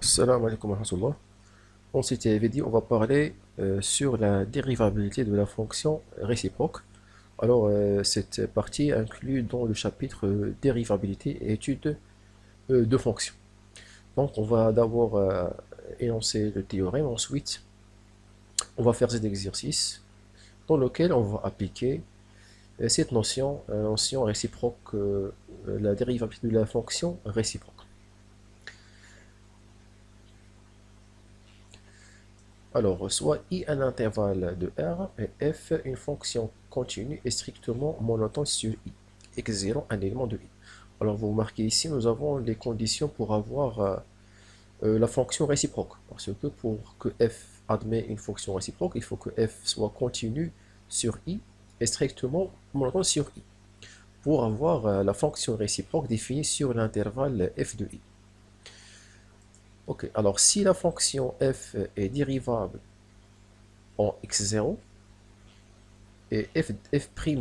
Salam alaikum wa rahmatullah. Dans cette vidéo, on va parler sur la dérivabilité de la fonction réciproque. Alors, cette partie inclut dans le chapitre dérivabilité et étude de fonctions. Donc, on va d'abord énoncer le théorème. Ensuite, on va faire cet exercice dans lequel on va appliquer cette notion réciproque, la dérivabilité de la fonction réciproque. Alors, soit I un intervalle de R et F une fonction continue et strictement monotone sur I, x0 un élément de I. Alors, vous remarquez ici, nous avons les conditions pour avoir la fonction réciproque. Parce que pour que F admet une fonction réciproque, il faut que F soit continue sur I et strictement monotone sur I. Pour avoir la fonction réciproque définie sur l'intervalle F de I. Ok, alors si la fonction f est dérivable en x0 et f'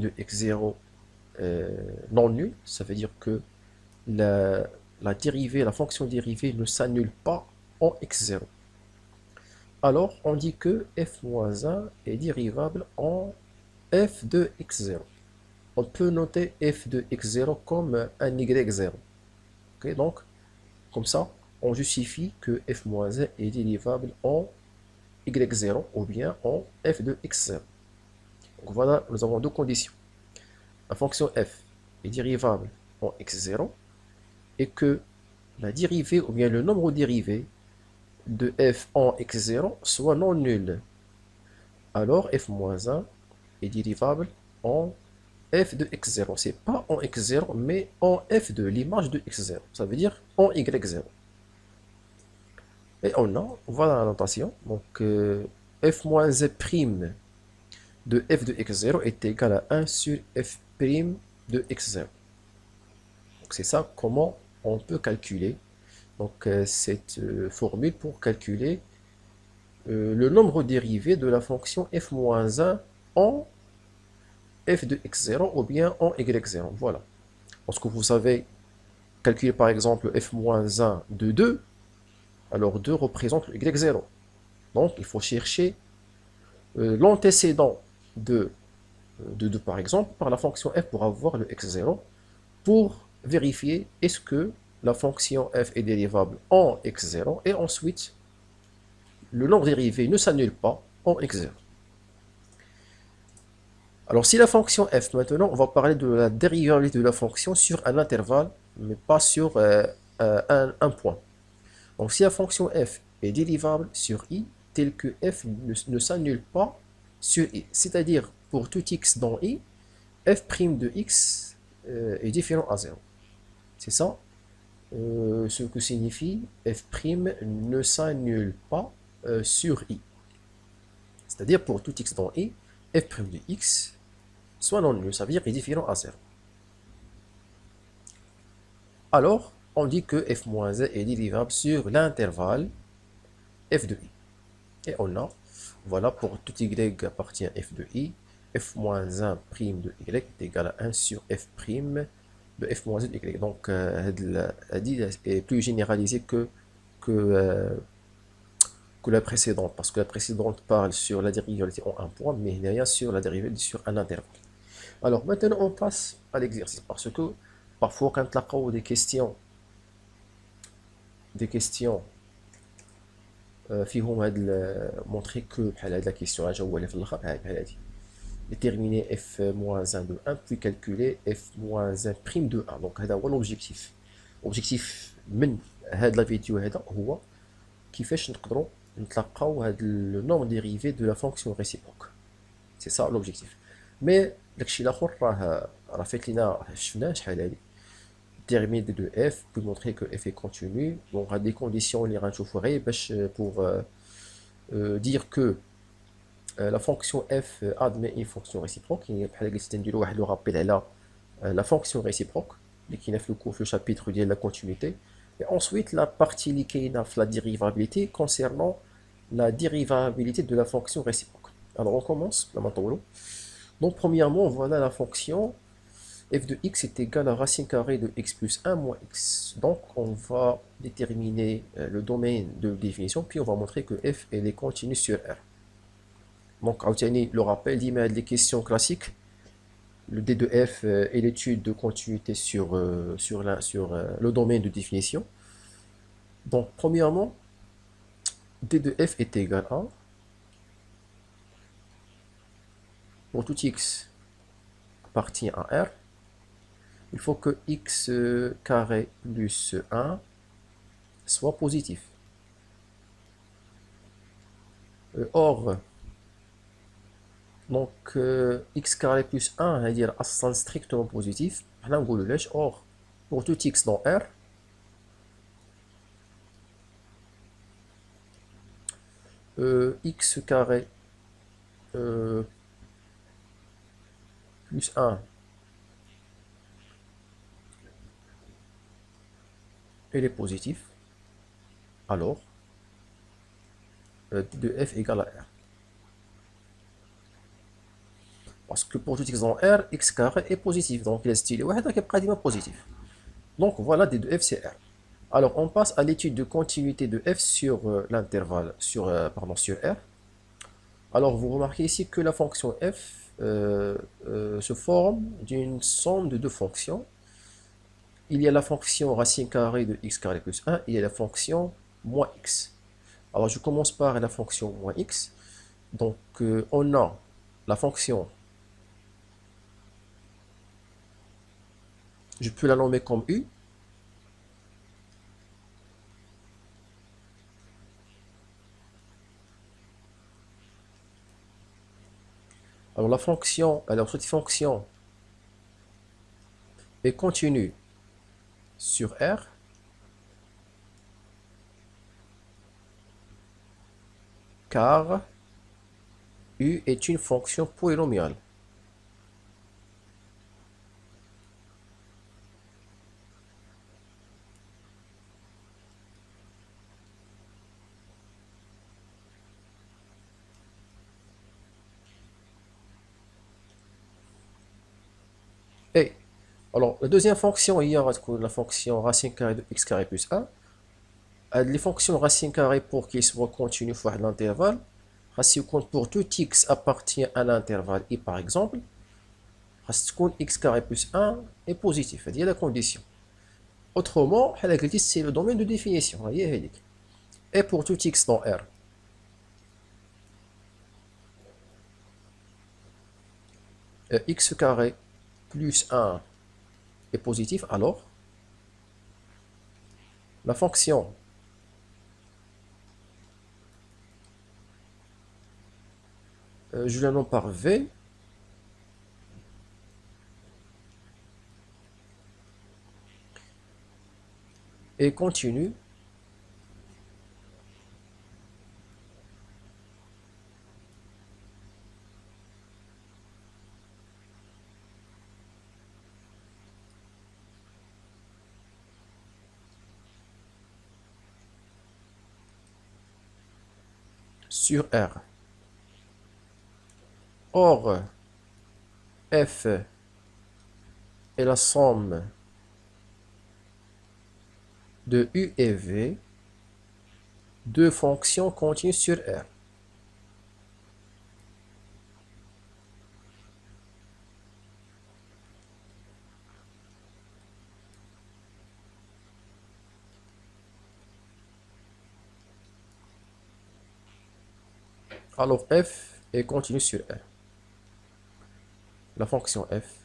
de x0 non nul, ça veut dire que la fonction dérivée ne s'annule pas en x0. Alors on dit que f-1 est dérivable en f de x0. On peut noter f de x0 comme un y0. Ok, donc comme ça, on justifie que f-1 est dérivable en y0 ou bien en f de x0. Donc voilà, nous avons deux conditions. La fonction f est dérivable en x0 et que la dérivée ou bien le nombre dérivé de f en x0 soit non nul. Alors f-1 est dérivable en f de x0. C'est pas en x0 mais en f de l'image de x0. Ça veut dire en y0. Et on a, voilà la notation, donc f moins prime de f de x0 est égal à 1 sur f prime de x0. Donc c'est ça comment on peut calculer donc, cette formule pour calculer le nombre dérivé de la fonction f moins 1 en f de x0 ou bien en y0. Voilà. Lorsque vous savez calculer par exemple f moins 1 de 2, alors 2 représente le y0. Donc il faut chercher l'antécédent de 2 par exemple par la fonction f pour avoir le x0 pour vérifier est-ce que la fonction f est dérivable en x0 et ensuite le nombre dérivé ne s'annule pas en x0. Alors si la fonction f maintenant on va parler de la dérivabilité de la fonction sur un intervalle mais pas sur un point. Donc si la fonction f est dérivable sur i tel que f ne s'annule pas sur i, c'est-à-dire pour tout x dans i, f' de x est différent à 0. C'est ça ce que signifie f' ne s'annule pas sur i. C'est-à-dire pour tout x dans i, f' de x soit non nul, ça veut dire qu'il est différent à 0. Alors, on dit que f-1 est dérivable sur l'intervalle f de i. Et on a, voilà, pour tout y appartient à f de i, f-1' de y est égal à 1 sur f' de f-1 de y. Donc, cette est plus généralisée que la précédente, parce que la précédente parle sur la dérivabilité en un point, mais il n'y a rien sur la dérivabilité sur un intervalle. Alors, maintenant, on passe à l'exercice, parce que parfois, quand on a des questions فيهم montrer que بحال هاد la question راجع هو اللي في الاخر بحال هادي déterminer f-1 de 1 puis calculer f-1 prime de 1. donc هذا هو l'objectif. l'objectif من هاد لا فيديو هذا هو كيفاش نقدروا نتلقاو هاد le nombre dérivé de la fonction réciproque. c'est ça l'objectif. mais داكشي الاخر راه فات لينا شفناه شحال هادي dérivée de f pour montrer que f est continu. Donc, il y a des conditions pour dire que la fonction f admet une fonction réciproque. Il y a le rappel à la fonction réciproque, qui est le chapitre de la continuité. Et ensuite, la partie qui est la dérivabilité concernant la dérivabilité de la fonction réciproque. Alors, on commence. Donc, premièrement, voilà la fonction f de x est égal à racine carrée de x plus 1 moins x. Donc, on va déterminer le domaine de définition, puis on va montrer que f elle est continue sur R. Donc, le rappel dit, mais les questions classiques, le D de f est l'étude de continuité sur le domaine de définition. Donc, premièrement, D de f est égal à, pour tout x appartient à R, il faut que x carré plus 1 soit positif. Or, donc x carré plus 1, c'est-à-dire à sens strictement positif, or, pour tout x dans R, x carré plus 1 elle est positif, alors d de f égale à R. Parce que pour tout x dans R, x carré est positif, donc il est stylé qui est pratiquement positif. Donc voilà, d de f c'est R. Alors on passe à l'étude de continuité de f sur l'intervalle, sur R. Alors vous remarquez ici que la fonction f se forme d'une somme de deux fonctions. Il y a la fonction racine carrée de x carré plus 1, et il y a la fonction moins x. Alors je commence par la fonction moins x. Donc on a la fonction, je peux la nommer comme u. Alors cette fonction est continue sur R, car u est une fonction polynomiale. Et alors la deuxième fonction, il y a la fonction racine carrée de x carré plus 1. Les fonctions racine carrée, pour qu'ils soient continues pour l'intervalle, racine pour tout x appartient à l'intervalle i par exemple, racine x carré plus 1 est positif, c'est-à-dire la condition. Autrement, c'est le domaine de définition. Et pour tout x dans R, x carré plus 1 est positif, alors la fonction je la nomme par v, et continue sur R. Or, f est la somme de u et v, deux fonctions continues sur R. Alors f est continue sur R. La fonction f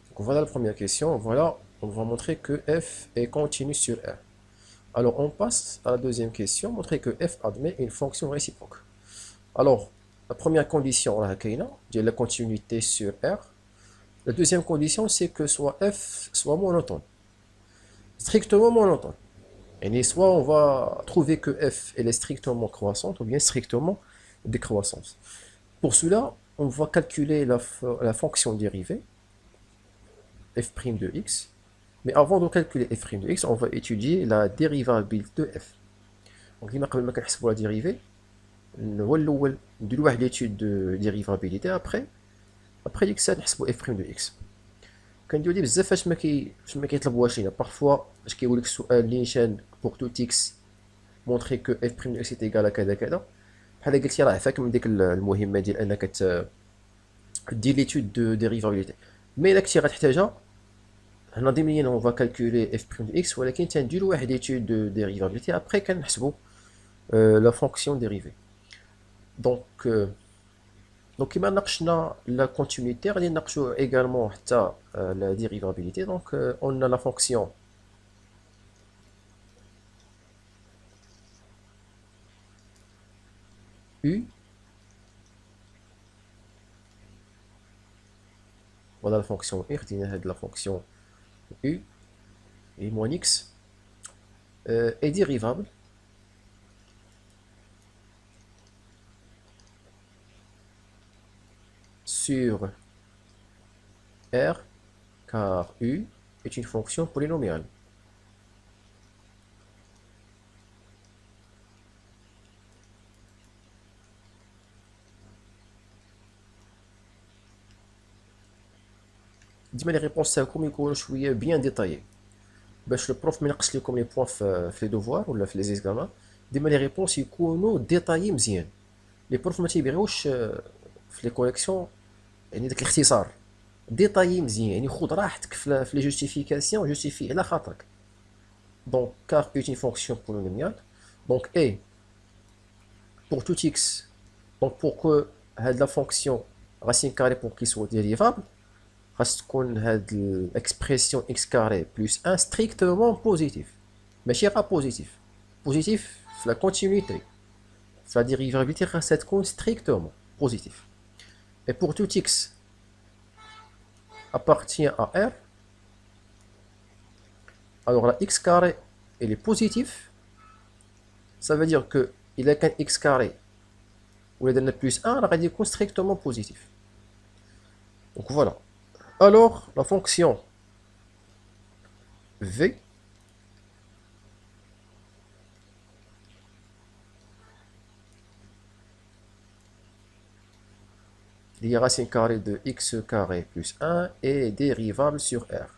donc voilà la première question. Voilà, on va montrer que f est continue sur R. Alors on passe à la deuxième question, montrer que f admet une fonction réciproque. Alors la première condition, la continuité sur R. La deuxième condition, c'est que soit f soit monotone, strictement monotone. Et soit on va trouver que f elle est strictement croissante ou bien strictement décroissante. Pour cela, on va calculer la fonction dérivée f' de x. Mais avant de calculer f' de x, on va étudier la dérivabilité de f. Donc, il قبل ما كنحسبوا la dérivée, هو الاول نديروا واحد l'étude de dérivabilité après ديك الساعه نحسبوا f' de x. كنديروا دي بزاف فاش ما كيطلبوهاش لينا بارفوا فاش كيقول لك السؤال نيشان pour tout x montrer que f' de x est égal à كذا كذا، بحال قلتي راه عفاك من ديك المهمه ديال انك دير l'étude de dérivabilité. مي الا كنتي غتحتاجها هنا ضمنيا on va calculer f' de x، ولكن تنديروا واحد l'étude de dérivabilité après كنحسبوا la fonction dérivée. Donc donc كما ناقشنا la continuité غادي نناقشوا également حتى la dérivabilité. Donc on a la fonction u, voilà la fonction u خدينا هاد la fonction u et moins x est dérivable sur R car u est une fonction polynomiale. ديما لي ريبونس تاعكم يكونوا شويه بيان ديتايي باش البروف ما ينقص لكم لي بوان في لي دوفوار ولا في لي زيكزامان. ديما لي ريبونس يكونوا ديتايي مزيان. لي بروف ما تيبغيوش في لي كوليكسيون يعني داك الاختصار ديتايي مزيان، يعني خذ راحتك في لي جوستيفيكاسيون، جوستيفي على خاطرك. دونك car est une fonction polynomiale donc et pour tout x. Donc pour que هاد la fonction racine carrée pour qu'il soit dérivable خاص تكون هاد l'expression x carré plus 1 strictement positif ماشي غير بوزيتيف. بوزيتيف في la continuité في la dérivabilité خاصها تكون strictement positif. Et pour tout x appartient à R, alors la x carré elle est positif, ça veut dire que il a qu'un x carré ou il a plus 1 راه غادي يكون strictement positif. Donc voilà. Alors la fonction v les racine carrée de x carré plus 1 est dérivable sur R.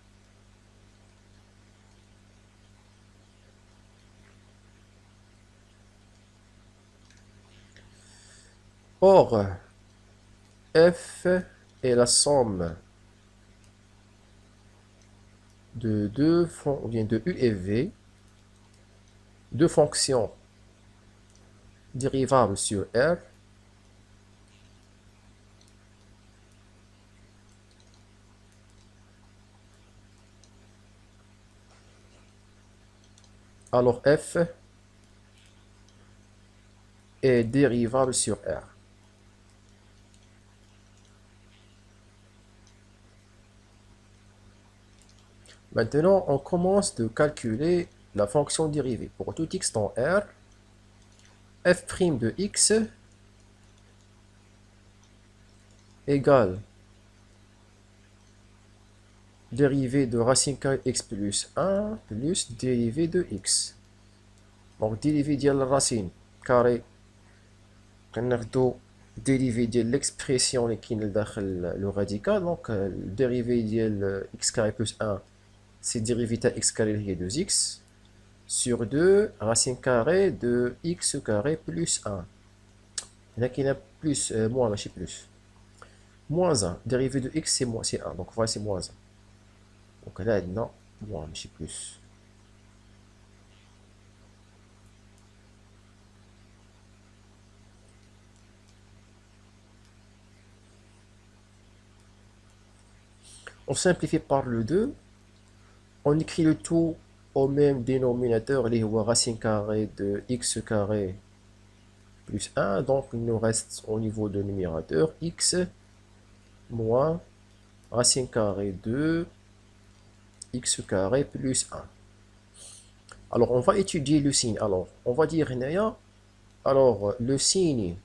Or, f est la somme de de u et v, deux fonctions dérivables sur R, alors f est dérivable sur R. Maintenant, on commence de calculer la fonction dérivée. Pour tout x dans R, f' de x égale dérivée de racine carrée x plus 1 plus dérivée de x. Donc dérivée de la racine carrée, dérivée de l'expression qui est dans le radical. Donc dérivée de x carré plus 1, c'est dérivée de x carré de 2x sur 2 racine carrée de x carré plus 1. Il y en a qui n'a plus, moins, mais plus. Moins 1, dérivée de x c'est 1, donc voilà c'est moins 1. Donc là, non, moins, mais plus. On simplifie par le 2. On écrit le tout au même dénominateur, les racine carrée de x carré plus 1. Donc il nous reste au niveau de numérateur x moins racine carrée de x carré plus 1. Alors on va étudier le signe. Alors on va dire alors le signe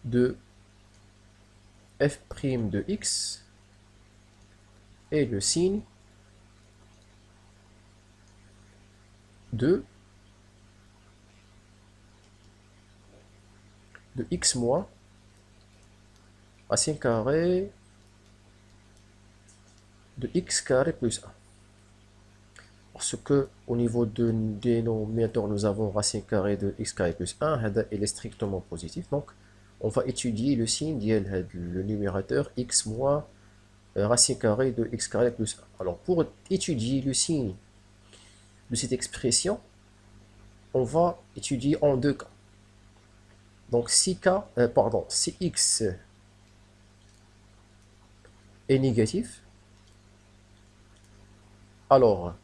de f' de x est le signe de x moins racine carrée de x carré plus 1. Parce que au niveau de dénominateur, nous avons racine carrée de x carré plus 1, il est strictement positif. Donc, on va étudier le signe de le numérateur x moins racine carrée de x carré plus 1. Alors, pour étudier le signe de cette expression, on va étudier en deux cas. Donc, si x est négatif, alors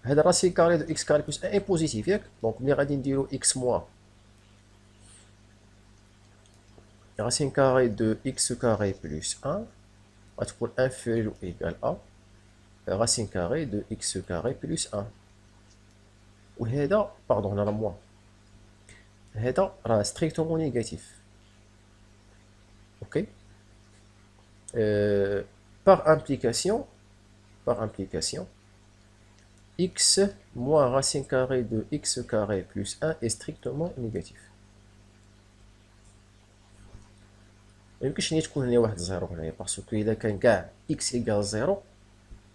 la racine carrée de x carré plus 1 est positive. Donc, nous allons dire x moins racine carrée de x carré plus 1 va être inférieur ou égal à racine carrée de x carré plus 1. وهذا pardon là moins هذا راه strictement négatif. Ok. Par implication x moins racine carrée de x carré plus 1 est strictement négatif. ما يمكنش تكون هنا واحد زيرو هنايا باسكو الا كان كاع x ايكال زيرو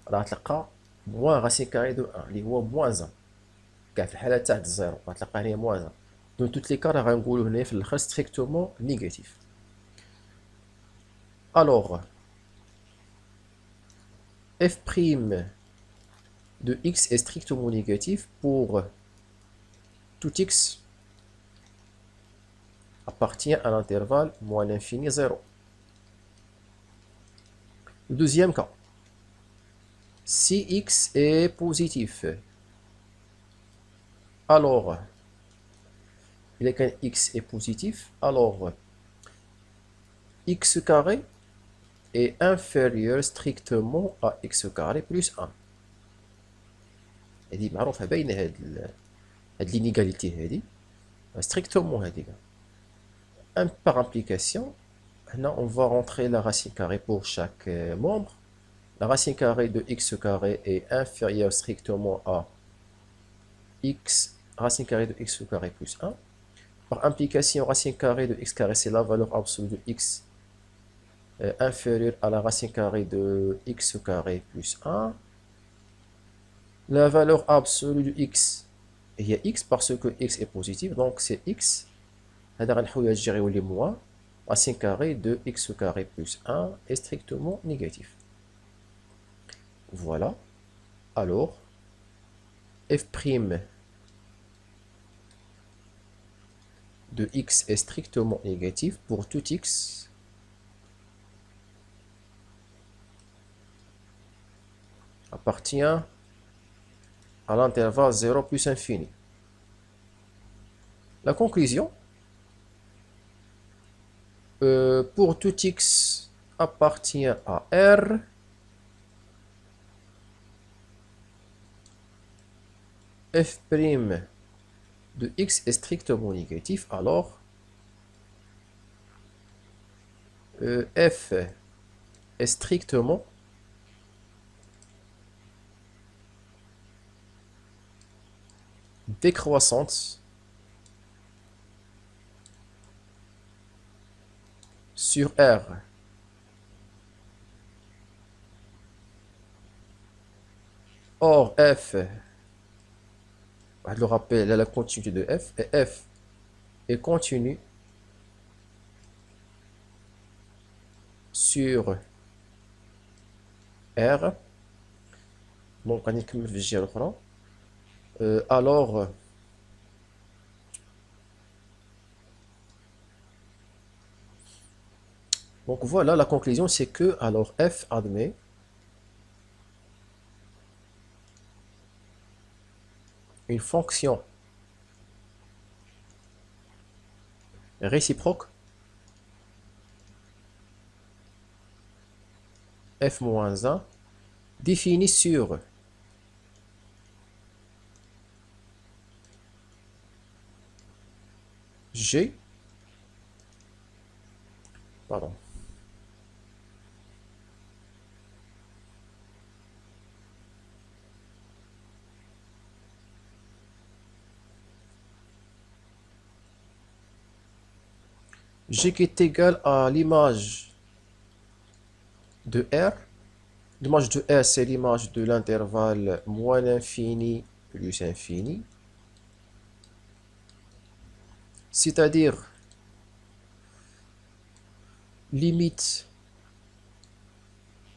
راه تلقى موان راسين كاري دو 1 اللي هو موان 1 كاع في الحالات تاع الزيرو غتلقى هنا موان 1. دون توت لي كار راه غنقولو هنا في الاخر ستريكتومون نيجاتيف. الوغ f' de x est strictement négatif pour tout x appartient à l'intervalle moins l'infini 0. Le deuxième cas, si x est positif, alors, il est qu'un x est positif, alors x carré est inférieur strictement à x carré plus 1. هذه معروفة باينة هاد l'inégalité هذه strictement هذه. Par implication, maintenant on va rentrer la racine carrée pour chaque membre. La racine carrée de x carré est inférieure strictement à x racine carrée de x carré plus 1. Par implication, racine carrée de x carré, c'est la valeur absolue de x inférieure à la racine carrée de x carré plus 1. La valeur absolue de x, il y a x parce que x est positif, donc c'est x. Les moins racine carrée de x carré plus 1 est strictement négatif. Voilà. Alors, f' de x est strictement négatif pour tout x appartient à l'intervalle 0 plus infini. La conclusion, pour tout x appartient à R, f' de x est strictement négatif, alors f est strictement décroissante sur R. Or, f, je le rappelle, la continuité de f, et f est continue sur R. Donc, on est comme alors, donc voilà, la conclusion, c'est que alors f admet une fonction réciproque f-1 définie sur G, pardon, G qui est égal à l'image de R. L'image de R, c'est l'image de l'intervalle moins l'infini plus infini. C'est-à-dire limite,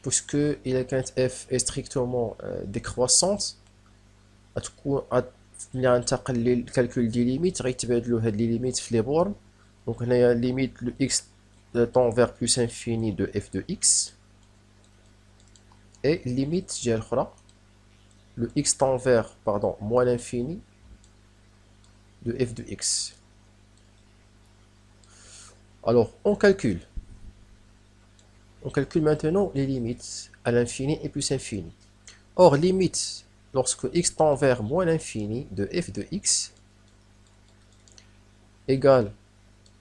puisque f est strictement décroissante, ننتقل للكالكول دي ليميت غيتبادلوا هاد لي ليميت في لي بورن. دونك هنايا ليميت لو x tend vers plus infini de f de x et limite جهة الأخرى le x tend vers pardon moins l'infini de f de x. Alors on calcule maintenant les limites à l'infini et plus infini. Or limite lorsque x tend vers moins l'infini de f de x égale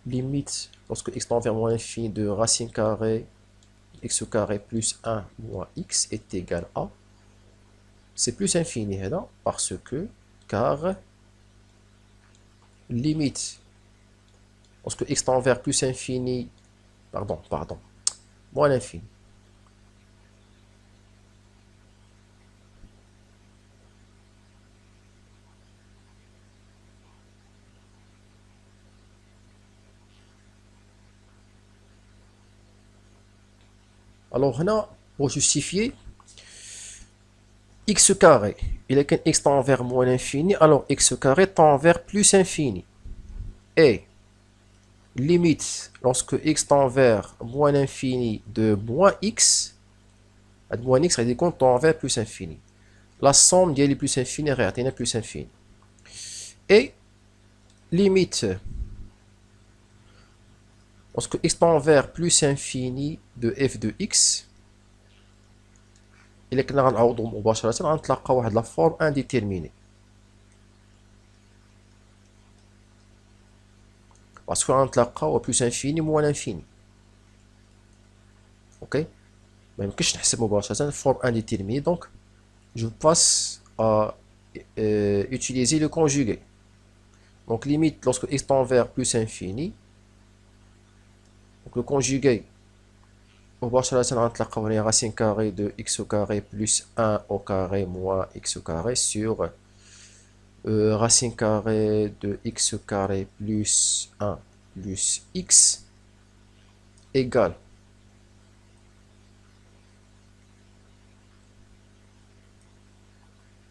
limite lorsque x tend vers moins l'infini de racine carrée x carré plus 1 moins x est égal à, c'est plus infini là parce que car limite lorsque x tend vers plus infini pardon moins l'infini alors là pour justifier x carré il est qu'un x tend vers moins l'infini, alors x carré tend vers plus infini et limite lorsque x tend vers moins l'infini de moins x غادي يكون tend vers plus infini. La somme ديال plus infini غيعطينا plus infini et limite lorsque x tend vers plus infini de f de x إلا كنا غنعوضو مباشرة غنتلقى واحد لا فورم انديتيرميني باسكو غنتلقاو بلوس انفيني موان انفيني. اوكي ما يمكنش نحسب مباشرة فورم انديتيرميني دونك جو باس à utiliser le conjugué. Donc limite lorsque x tend vers plus infini, donc le conjugué مباشرة غنتلقاو هنا racine carrée de x carré plus 1 au carré moins x carré sur racine carrée de x carré plus 1 plus x égale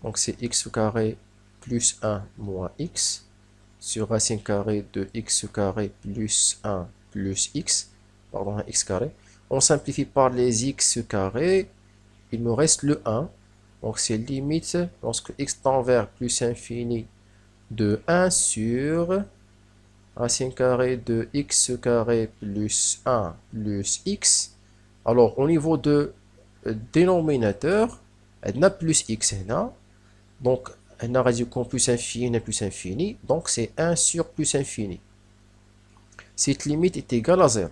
donc c'est x carré plus 1 moins x sur racine carrée de x carré plus 1 plus x, pardon, x carré. On simplifie par les x carrés, il me reste le 1. Donc c'est limite lorsque x tend vers plus infini de 1 sur racine carrée de x carré plus 1 plus x. Alors au niveau de dénominateur, on a plus x là. Donc on a réduit plus infini, donc c'est 1 sur plus infini. Cette limite est égale à 0.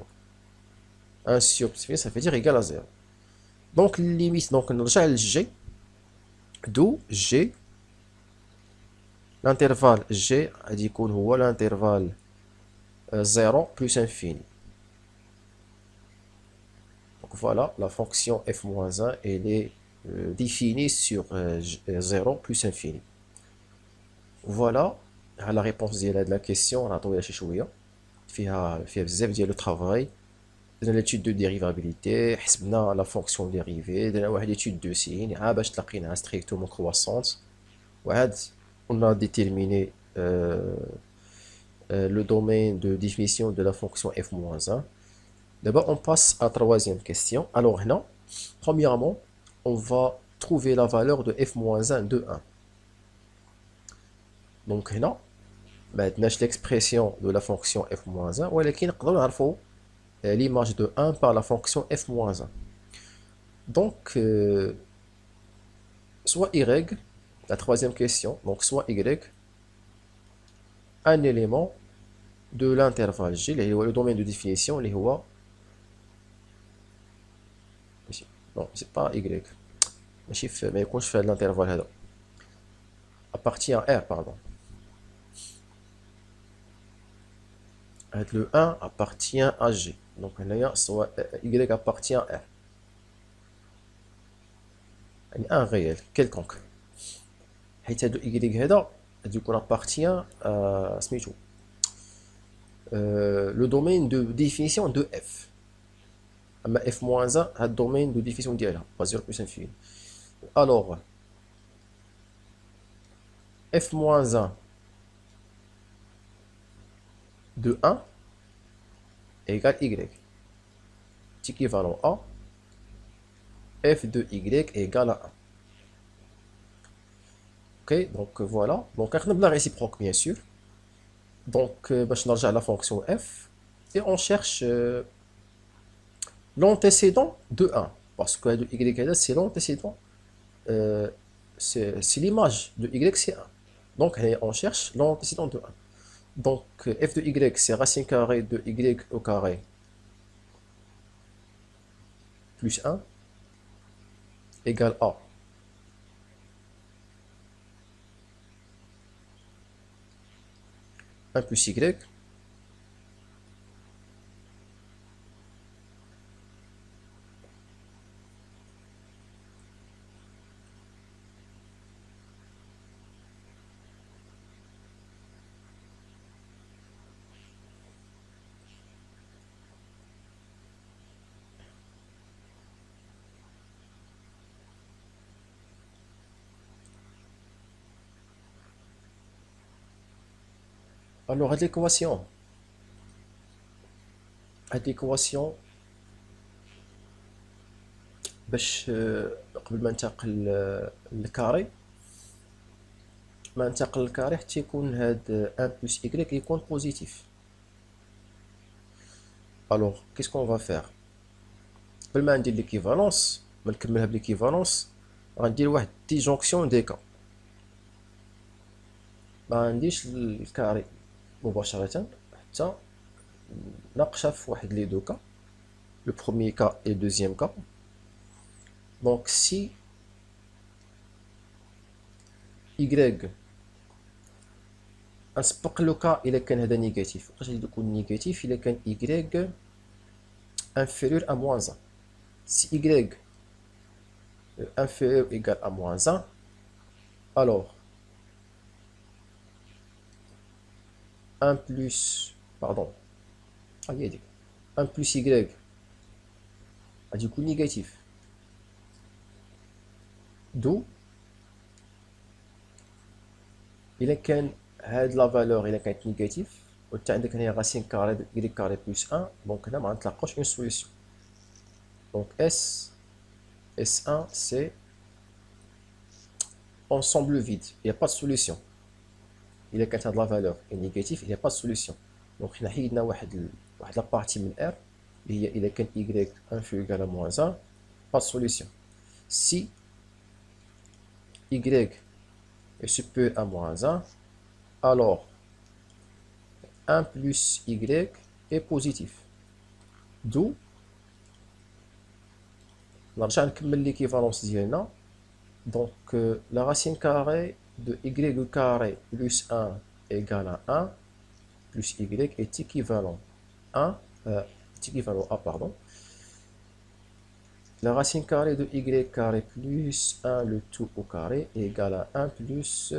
1 sur plus infini, ça veut dire égal à 0. Donc limite, donc on a le g, d'où g, l'intervalle g, dit qu'on voit l'intervalle 0 plus infini. Donc voilà, la fonction f-1 elle est définie sur 0 plus infini. Voilà la réponse de la question. On a trouvé la شوية فيها بزاف ديال le travail. درنا l'étude de dérivabilité, حسبنا la fonction dérivée, درنا واحد étude de signe باش تلقيناها strictement croissante. وعاد on a déterminé le domaine de définition de la fonction f-1. D'abord on passe à la troisième question. Alors là, premièrement, on va trouver la valeur de f-1 de 1. Donc là, maintenant l'expression de la fonction f-1 ولكن نقدروا نعرفوا l'image de 1 par la fonction f-1. Donc soit y, la troisième question, donc soit y, un élément de l'intervalle G, le domaine de définition, les هو ماشي non c'est pas Y ماشي في ما يكونش في هذا l'intervalle هذا appartient à R pardon le 1 appartient à G donc هنايا soit Y appartient à R يعني un réel quelconque حيت هذا Y هذا غادي يكون appartient à سميتو le domaine de définition de F اما f-1 هذا الدومين دو ديفينيسيون ديالها با 0 بلس انفيني الوغ f-1 de 1 égale y est équivalent à f de y égale à 1 ok donc voilà donc on a la réciproque bien sûr donc باش نرجع la fonction f et on cherche l'antécédent de 1 parce que de y c'est l'antécédent c'est l'image de y c'est 1 donc on cherche l'antécédent de 1 donc f de y c'est racine carrée de y au carré plus 1 égale à 1 plus y alors هاد l'équation باش قبل ما ننتقل للكاري ما ننتقل للكاري حتى يكون هاد 1 plus y يكون بوزيتيف alors qu'est-ce qu'on va faire قبل ما ندير l'équivalence ما نكملها بليكيفالونس غندير واحد ديجونكسيون دي كا ما نديرش الكاري مباشرة حتى ناقشها في واحد لي دو كا le premier cas et le deuxième cas donc si y نسبق لو كا الا كان هذا نيجاتيف واش غادي يكون نيجاتيف الا كان y inférieur à moins 1 si y inférieur ou égal à moins 1 alors 1 plus pardon 1 plus y غادي يكون نيجاتيف d'où إلا كان هاد لا فالور إلا كانت نيجاتيف وانت عندك هنا راسين كاري دو y كاري بلس 1 دونك هنا ما غنتلقاوش اون سوليسيون دونك S1 c'est ensemble vide il n'y a pas de solution إلا كانت هاد لا فالور نيجاتيف il n'y a pas de solution دونك حنا حيدنا واحد لا بارتي من R اللي هي إلا كان y inférieur égal à moins 1 pas de solution si y est supérieur à moins 1 alors 1 plus y est positif d'où نرجع نكمل l'équivalence ديالنا donc la racine carrée de y carré plus 1 égale à 1 plus y est équivalent à pardon la racine carrée de y carré plus 1 le tout au carré est égal à 1 plus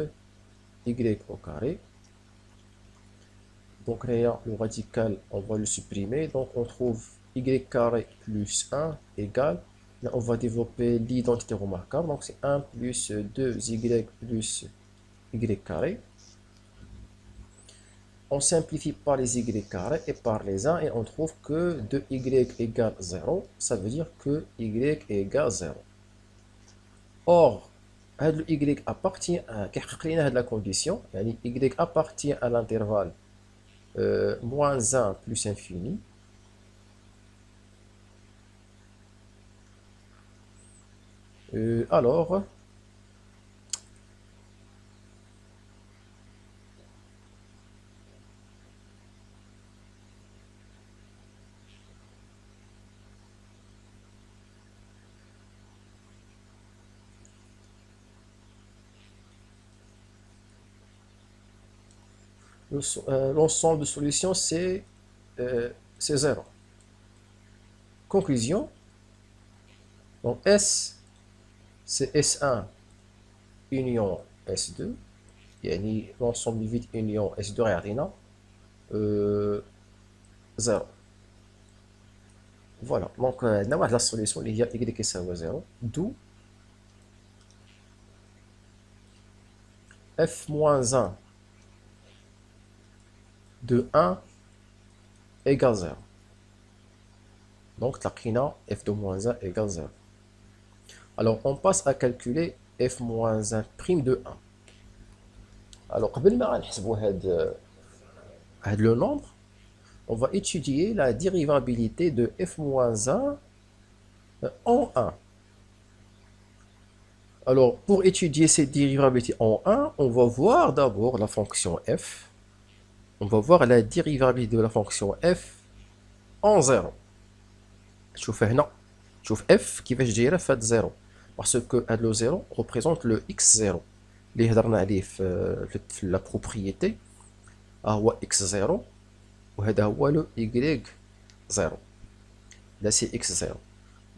y au carré donc là, le radical on va le supprimer donc on trouve y carré plus 1 égale là on va développer l'identité remarquable donc c'est 1 plus 2y plus y carré on simplifie par les y carrés et par les 1 et on trouve que 2y égale 0 ça veut dire que y égale 0 or le y appartient à la condition y appartient à l'intervalle moins 1 plus infini alors L'ensemble de solutions, c'est 0. Conclusion, donc S, c'est S1 union S2, يعني l'ensemble du vide union S2 غيعطينا 0. Voilà, donc عندنا واحد لا سوليسيون اللي هي y كيساوي 0، d'où f moins 1 de 1 égale 0. Donc, تلقينا f de moins 1 égale 0. Alors, on passe à calculer f moins 1 prime de 1. Alors, قبل ما نحسبوا هاد le nombre, on va étudier la dérivabilité de f moins 1 en 1. Alors, pour étudier cette dérivabilité en 1, on va voir d'abord la fonction f. On va voir la dérivabilité de la fonction f en 0. شوف هنا، شوف f كيفاش دايره في هاد 0، باسكو هاد لو 0 représente le x0 اللي هضرنا عليه في لا بروبريتي، هو x0 وهذا هو لو y0. là c'est x0.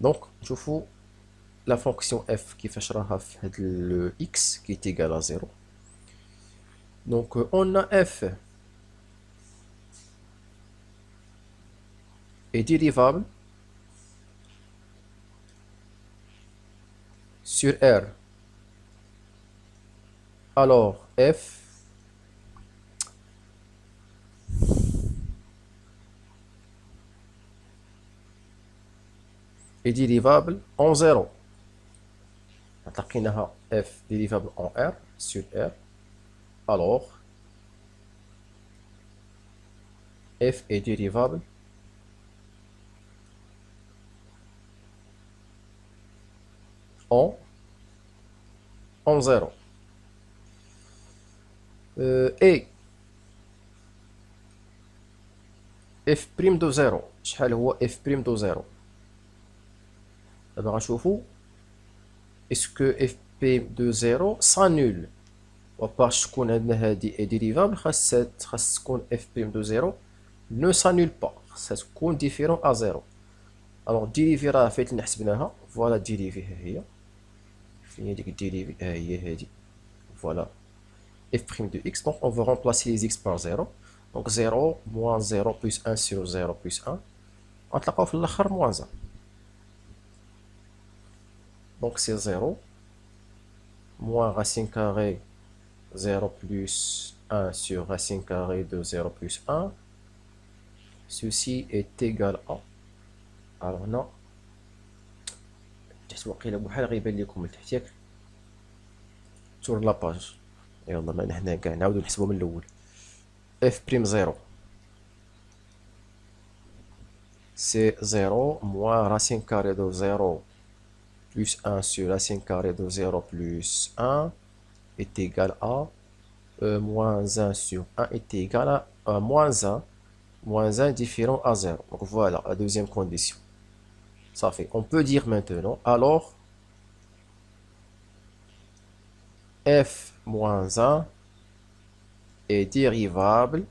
donc نشوفوا la fonction f كيفاش راها في هاد le x qui est égal à 0. donc on a f est dérivable sur R. Alors f est dérivable en 0. لقيناها f dérivable en R sur R. alors f est dérivable en 0. et f prime de 0 شحال هو f prime de 0؟ دابا غنشوفو est-ce que f prime de 0 s'annule وباش تكون عندنا هادي est dérivable خاص تكون f prime de 0 ne s'annule pas، خاصها تكون différent à 0. alors dérivé راه فايت لنا حسبناها، فوالا dérivé ها هي، فين هي ديك dérivé؟ ها هي هادي، فوالا f prime de x. donc on va remplacer les x par 0. donc 0 moins 0 plus 1 sur 0 plus 1 غنتلقاو في الاخر moins 1. donc c'est 0 moins racine carrée 0 plus 1 sur racine carrée de 0 plus 1. ceci est égal à، alors هنا تحت وقيله بحال غيبان لكم لتحت ياك تور لاباج، يلا ما حنا كاع نعاودو نحسبو من الاول. f prime 0 c'est 0 moins racine carrée de 0 plus 1 sur racine carrée de 0 plus 1 est égal à moins 1 sur 1 est égal à moins 1. moins 1 différent à 0. donc voilà la deuxième condition. ça fait, on peut dire maintenant, alors f moins 1 est dérivable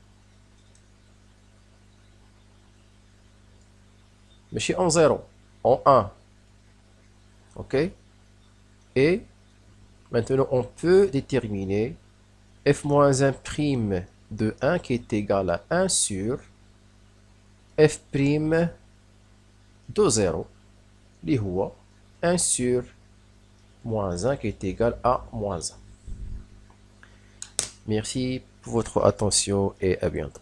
mais en 0, en 1. ok, et maintenant on peut déterminer f moins 1 prime de 1 qui est égal à 1 sur f prime de 0 اللي هو 1 sur moins 1 qui est égal à moins 1. Merci pour votre attention et à bientôt.